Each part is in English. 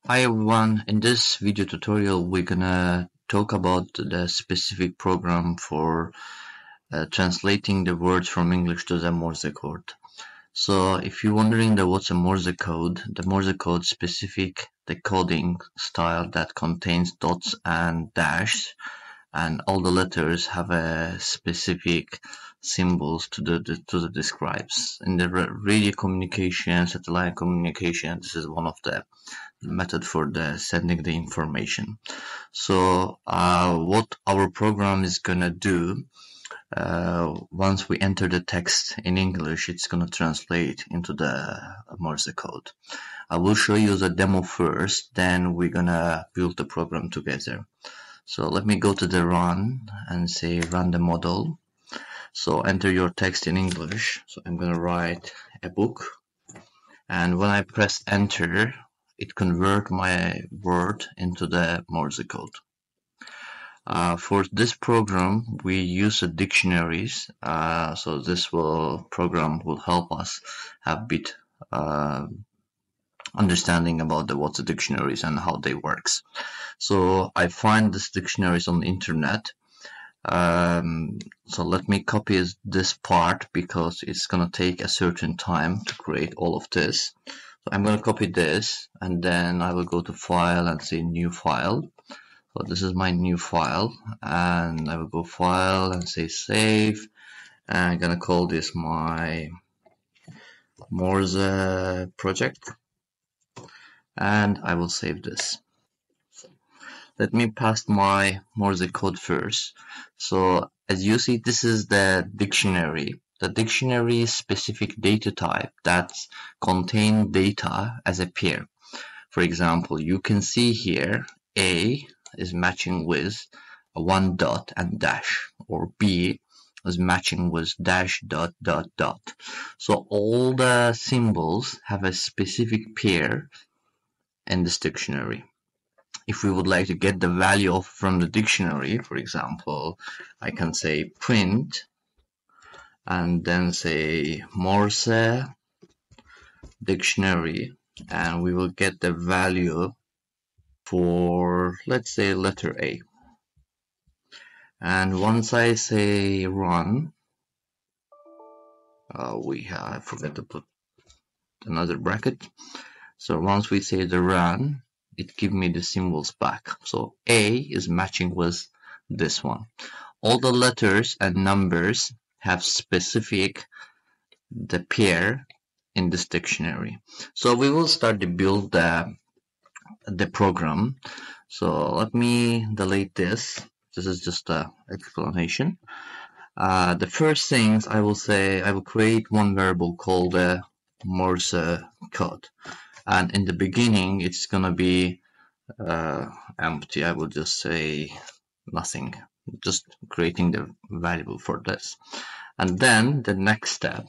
Hi everyone, in this video tutorial we're gonna talk about the specific program for translating the words from English to the Morse code. So if you're wondering what's a Morse code, the Morse code specific the coding style that contains dots and dash, and all the letters have a specific symbols to the describes. In the radio communication, satellite communication, this is one of the method for the sending the information. So what our program is gonna do, once we enter the text in English, it's gonna translate into the Morse code. I will show you the demo first, then we're gonna build the program together. So let me go to the run and say run the model. So enter your text in English. So I'm gonna write a book, and when I press enter, it convert my word into the Morse code. For this program, we use dictionaries. So this program will help us have a bit understanding about what's the dictionaries and how they works. So I find this dictionaries on the internet. So let me copy this part because it's gonna take a certain time to create all of this. So I'm gonna copy this, and then I will go to file and say new file. So this is my new file, and I will go file and say save, and I'm gonna call this my Morse project, and I will save this. Let me pass my Morse code first. So as you see, this is the dictionary. The dictionary is specific data type that contain data as a pair. For example, you can see here A is matching with a one dot and dash, or B is matching with dash dot dot dot. So all the symbols have a specific pair in this dictionary. If we would like to get the value from the dictionary, for example, I can say print and then say Morse dictionary, and we will get the value for, let's say, letter A. And once I say run, I forgot to put another bracket. So once we say the run, it gives me the symbols back. So A is matching with this one. All the letters and numbers have specific the pair in this dictionary. So we will start to build the program. So let me delete this. This is just an explanation. The first things I will say, I will create one variable called Morse code. And in the beginning, it's going to be empty. I will just say nothing, just creating the variable for this. And then the next step,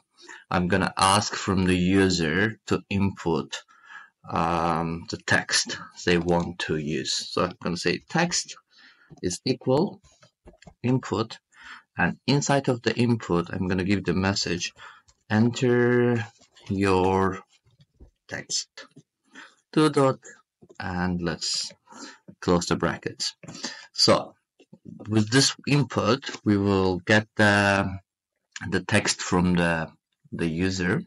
I'm going to ask from the user to input the text they want to use. So I'm going to say text is equal input, and inside of the input, I'm going to give the message enter your text. Two dot, and let's close the brackets. So with this input, we will get the text from the user.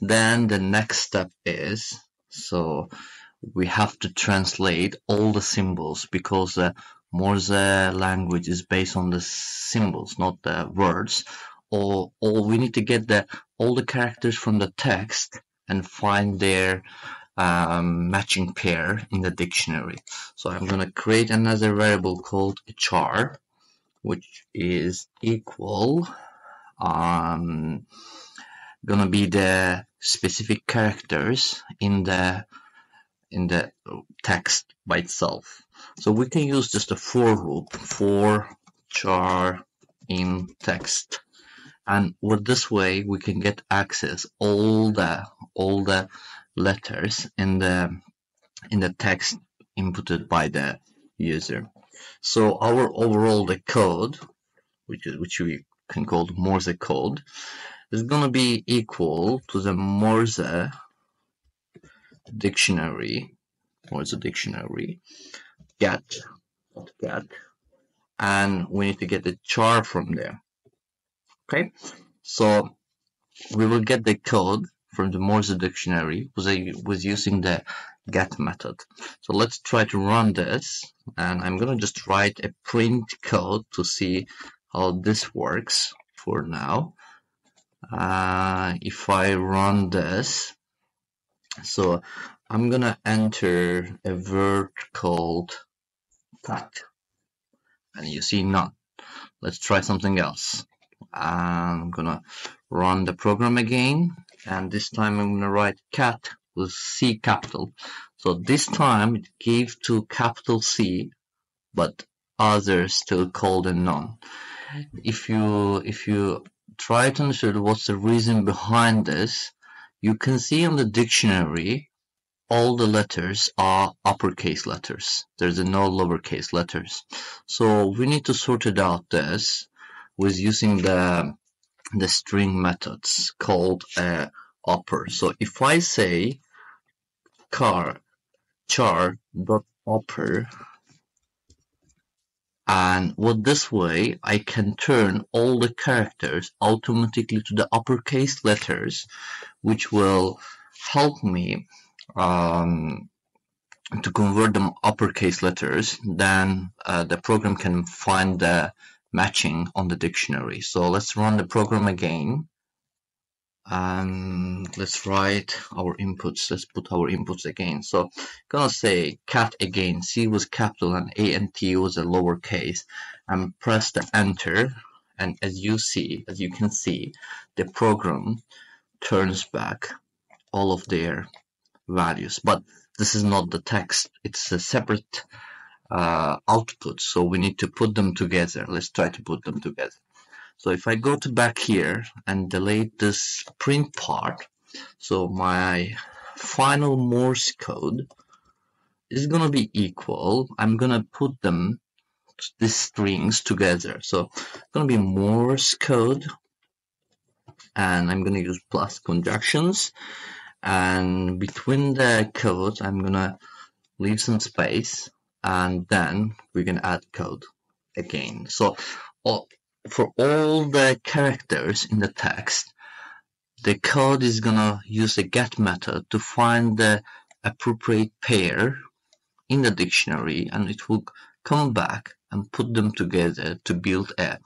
Then the next step is, so we have to translate all the symbols, because the Morse language is based on the symbols, not the words. Or we need to get all the characters from the text and find their matching pair in the dictionary. So I'm going to create another variable called char, which is equal gonna be the specific characters in the text by itself. So we can use just a for loop for char in text, and with this way we can get access all the letters in the text inputted by the user. So our overall the code, which we can call Morse code, is going to be equal to the Morse dictionary or it's a dictionary, get, and we need to get the char from there. Okay, so we will get the code from the Morse dictionary was using the get method. So let's try to run this, and I'm gonna just write a print code to see how this works for now. If I run this, so I'm gonna enter a word called cat, and you see none. Let's try something else. I'm gonna run the program again, and this time I'm gonna write cat with C capital. So this time it gave to capital C, but others still called a none. If you try to understand what's the reason behind this, you can see on the dictionary all the letters are uppercase letters. There's no lowercase letters. So we need to sort it out this with using the string methods called upper. So if I say char dot upper, and what this way I can turn all the characters automatically to the uppercase letters, which will help me to convert them uppercase letters. Then the program can find the matching on the dictionary. So let's run the program again. And let's write our inputs. Let's put our inputs again. So I'm gonna say cat again. C was capital and A and T was a lowercase, and press the enter. And as you can see, the program turns back all of their values. But this is not the text. It's a separate output. So we need to put them together. Let's try to put them together. So if I go to back here and delete this print part, so my final Morse code is going to be equal. I'm going to put them, these strings together. So it's going to be Morse code, and I'm going to use plus conjunctions. And between the codes, I'm going to leave some space, and then we're going to add code again. So for all the characters in the text, the code is gonna use a get method to find the appropriate pair in the dictionary, and it will come back and put them together to build a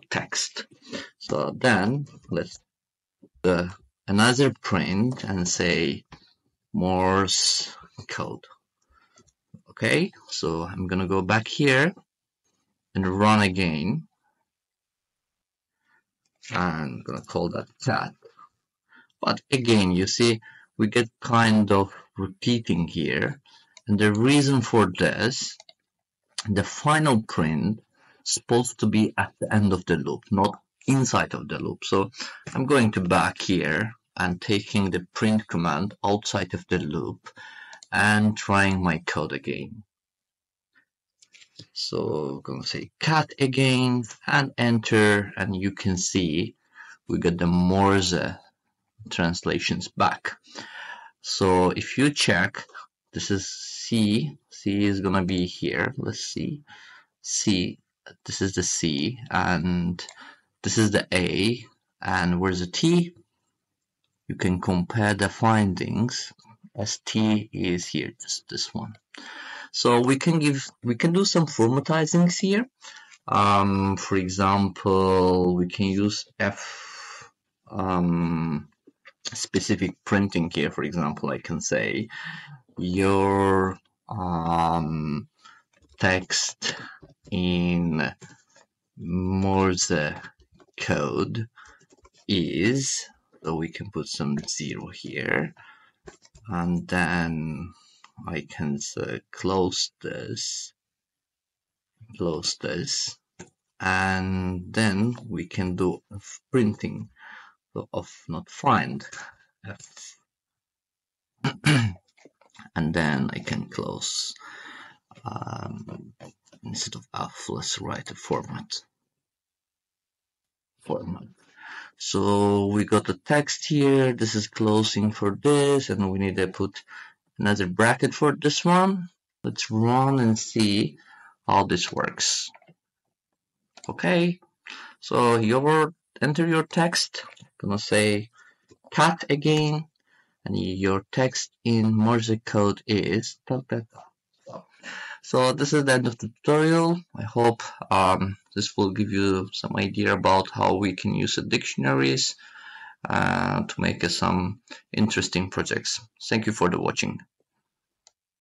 text. So then let's do another print and say Morse code. Okay, so I'm gonna go back here and run again, and I'm gonna call that cat. But again, you see, we get kind of repeating here, and the reason for this, the final print is supposed to be at the end of the loop, not inside of the loop. So I'm going to back here and taking the print command outside of the loop and trying my code again. So I'm going to say cat again and enter, and you can see we get the Morse translations back. So if you check, this is C is gonna be here. Let's see. C, this is the C, and this is the A, and where's the T? You can compare the findings as T is here, just this one. So we can do some formatizings here. For example, we can use specific printing here. For example, I can say your text in Morse code is, so we can put some 0 here, and then I can close this, and then we can do printing of not find F. And then I can close, instead of F, let's write a format. So we got the text here, this is closing for this, and we need to put Another bracket for this one. Let's run and see how this works. Okay, so enter your text. I'm gonna say cat again, and your text in Morse code is so this is the end of the tutorial. I hope this will give you some idea about how we can use the dictionaries to make some interesting projects. Thank you for the watching.